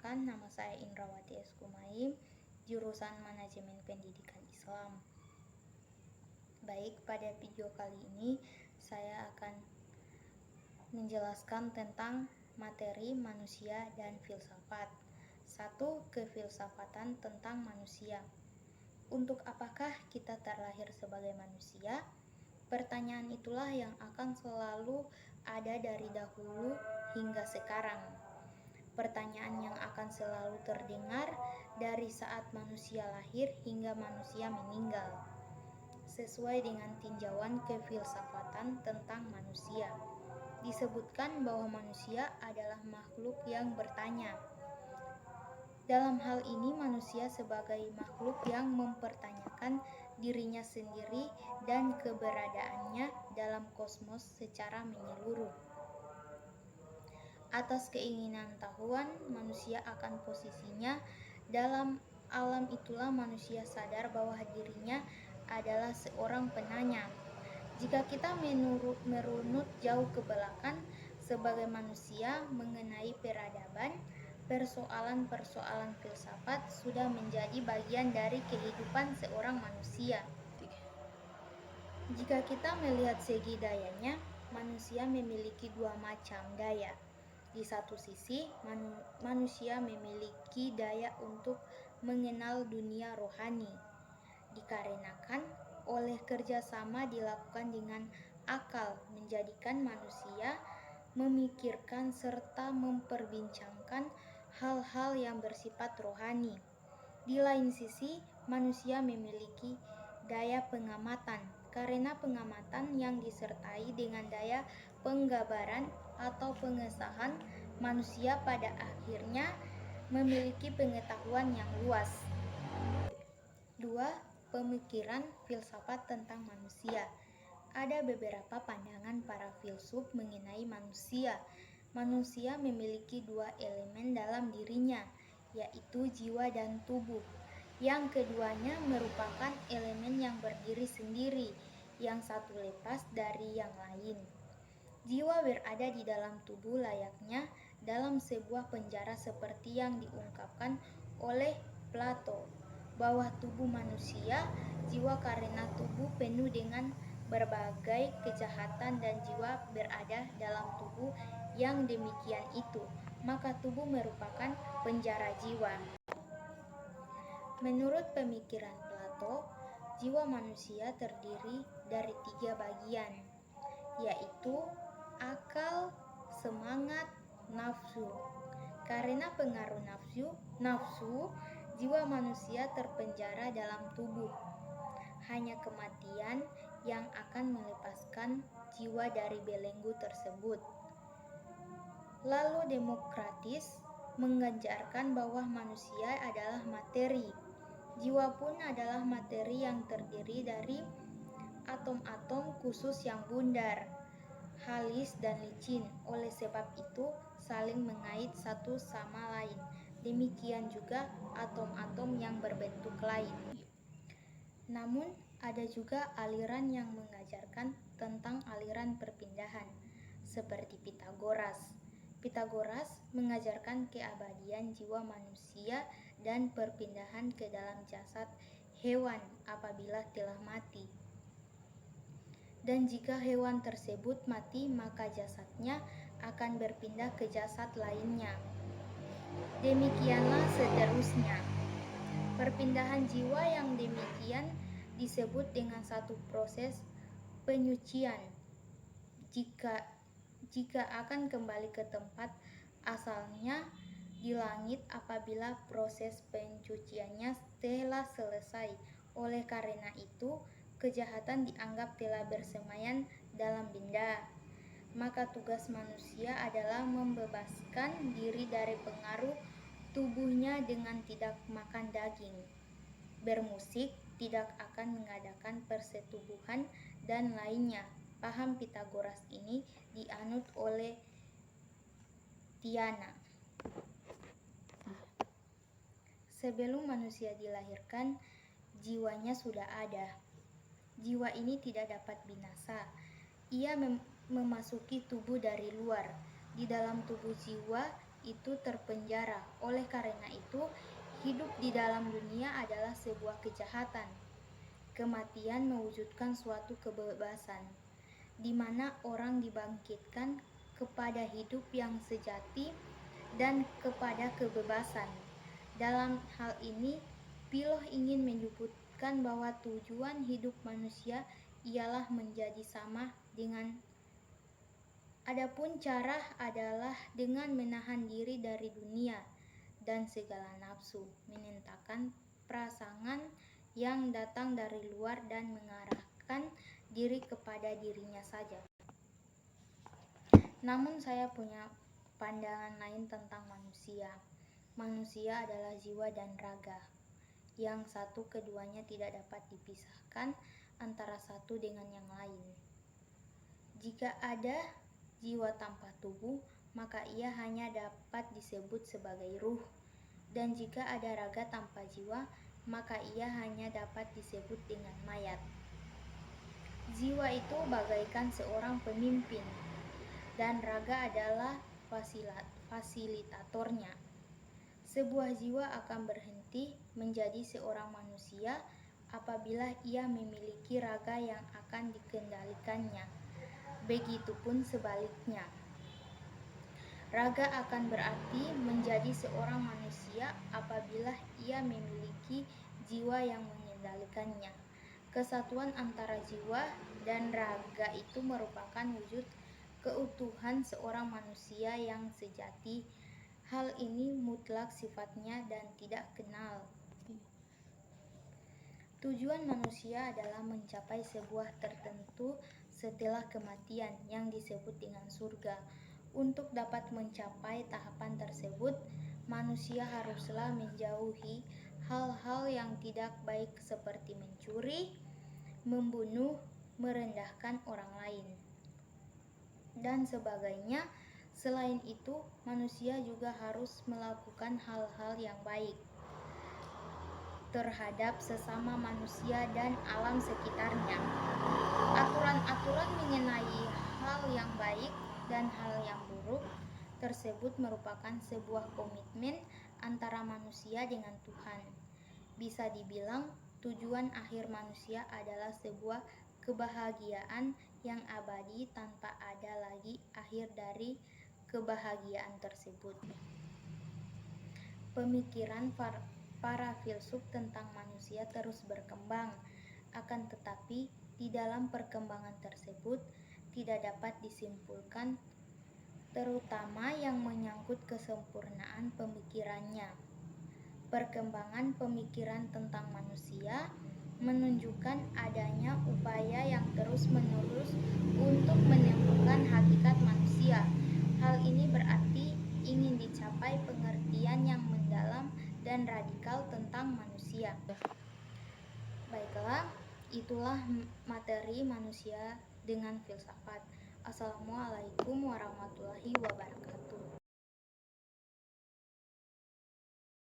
Perkenalkan, nama saya Indrawati S. Kumaim, jurusan Manajemen Pendidikan Islam. Baik, pada video kali ini saya akan menjelaskan tentang materi manusia dan filsafat. 1. Kefilsafatan tentang manusia. Untuk apakah kita terlahir sebagai manusia? Pertanyaan itulah yang akan selalu ada dari dahulu hingga sekarang. Pertanyaan yang akan selalu terdengar dari saat manusia lahir hingga manusia meninggal. Sesuai dengan tinjauan kefilsafatan tentang manusia, disebutkan bahwa manusia adalah makhluk yang bertanya. Dalam hal ini, manusia sebagai makhluk yang mempertanyakan dirinya sendiri dan keberadaannya dalam kosmos secara menyeluruh. Atas keinginan tahuan manusia akan posisinya dalam alam, itulah manusia sadar bahwa dirinya adalah seorang penanya. Jika kita merunut jauh ke belakang sebagai manusia mengenai peradaban, persoalan-persoalan filsafat sudah menjadi bagian dari kehidupan seorang manusia. Jika kita melihat segi dayanya, manusia memiliki dua macam daya. Di satu sisi, manusia memiliki daya untuk mengenal dunia rohani, dikarenakan oleh kerjasama dilakukan dengan akal, menjadikan manusia memikirkan serta memperbincangkan hal-hal yang bersifat rohani. Di lain sisi, manusia memiliki daya pengamatan, karena pengamatan yang disertai dengan daya penggambaran atau pengesahan, manusia pada akhirnya memiliki pengetahuan yang luas. 2. Pemikiran filsafat tentang manusia. Ada beberapa pandangan para filsuf mengenai manusia. Manusia memiliki dua elemen dalam dirinya, yaitu jiwa dan tubuh. Yang keduanya merupakan elemen yang berdiri sendiri, yang satu lepas dari yang lain. Jiwa berada di dalam tubuh layaknya dalam sebuah penjara, seperti yang diungkapkan oleh Plato, bahwa tubuh manusia jiwa karena tubuh penuh dengan berbagai kejahatan dan jiwa berada dalam tubuh yang demikian itu, maka tubuh merupakan penjara jiwa. Menurut pemikiran Plato, jiwa manusia terdiri dari 3 bagian, yaitu akal, semangat, nafsu. Karena pengaruh nafsu, jiwa manusia terpenjara dalam tubuh. Hanya kematian yang akan melepaskan jiwa dari belenggu tersebut. Lalu Demokratis mengajarkan bahwa manusia adalah materi. Jiwa pun adalah materi yang terdiri dari atom-atom khusus yang bundar, halus dan licin. Oleh sebab itu saling mengait satu sama lain. Demikian juga atom-atom yang berbentuk lain. Namun ada juga aliran yang mengajarkan tentang aliran perpindahan, seperti Pitagoras. Pitagoras mengajarkan keabadian jiwa manusia dan perpindahan ke dalam jasad hewan apabila telah mati. Dan jika hewan tersebut mati, maka jasadnya akan berpindah ke jasad lainnya. Demikianlah seterusnya. Perpindahan jiwa yang demikian disebut dengan satu proses penyucian. Jika akan kembali ke tempat asalnya di langit apabila proses pencuciannya telah selesai. Oleh karena itu, kejahatan dianggap telah bersemayam dalam benda. Maka tugas manusia adalah membebaskan diri dari pengaruh tubuhnya dengan tidak makan daging, bermusik, tidak akan mengadakan persetubuhan, dan lainnya. Paham Pitagoras ini dianut oleh Tiana. Sebelum manusia dilahirkan, jiwanya sudah ada. Jiwa ini tidak dapat binasa. Ia memasuki tubuh dari luar. Di dalam tubuh jiwa itu terpenjara. Oleh karena itu, hidup di dalam dunia adalah sebuah kejahatan. Kematian mewujudkan suatu kebebasan, di mana orang dibangkitkan kepada hidup yang sejati dan kepada kebebasan. Dalam hal ini, Piloh ingin menyebutkan bahwa tujuan hidup manusia ialah menjadi sama dengan adapun cara adalah dengan menahan diri dari dunia dan segala nafsu, menentangkan prasangka yang datang dari luar dan mengarahkan diri kepada dirinya saja. Namun saya punya pandangan lain tentang manusia. Manusia adalah jiwa dan raga, yang satu keduanya tidak dapat dipisahkan antara satu dengan yang lain. Jika ada jiwa tanpa tubuh, maka ia hanya dapat disebut sebagai ruh. Dan jika ada raga tanpa jiwa, maka ia hanya dapat disebut dengan mayat. Jiwa itu bagaikan seorang pemimpin, dan raga adalah fasilitatornya. Sebuah jiwa akan berhenti menjadi seorang manusia apabila ia memiliki raga yang akan dikendalikannya. Begitupun sebaliknya. Raga akan berarti menjadi seorang manusia apabila ia memiliki jiwa yang mengendalikannya. Kesatuan antara jiwa dan raga itu merupakan wujud keutuhan seorang manusia yang sejati. Hal ini mutlak sifatnya dan tidak kenal. Tujuan manusia adalah mencapai sebuah tertentu setelah kematian yang disebut dengan surga. Untuk dapat mencapai tahapan tersebut, manusia haruslah menjauhi hal-hal yang tidak baik seperti mencuri, membunuh, merendahkan orang lain, dan sebagainya. Selain itu, manusia juga harus melakukan hal-hal yang baik terhadap sesama manusia dan alam sekitarnya. Aturan-aturan mengenai hal yang baik dan hal yang buruk tersebut merupakan sebuah komitmen antara manusia dengan Tuhan. Bisa dibilang, tujuan akhir manusia adalah sebuah kebahagiaan yang abadi tanpa ada lagi akhir dari kebahagiaan tersebut. Pemikiran para filsuf tentang manusia terus berkembang, akan tetapi di dalam perkembangan tersebut tidak dapat disimpulkan terutama yang menyangkut kesempurnaan pemikirannya. Perkembangan pemikiran tentang manusia menunjukkan adanya upaya yang terus-menerus untuk menemukan hakikat manusia. Hal ini berarti ingin dicapai pengertian yang mendalam dan radikal tentang manusia. Baiklah, itulah materi manusia dengan filsafat. Assalamualaikum warahmatullahi wabarakatuh.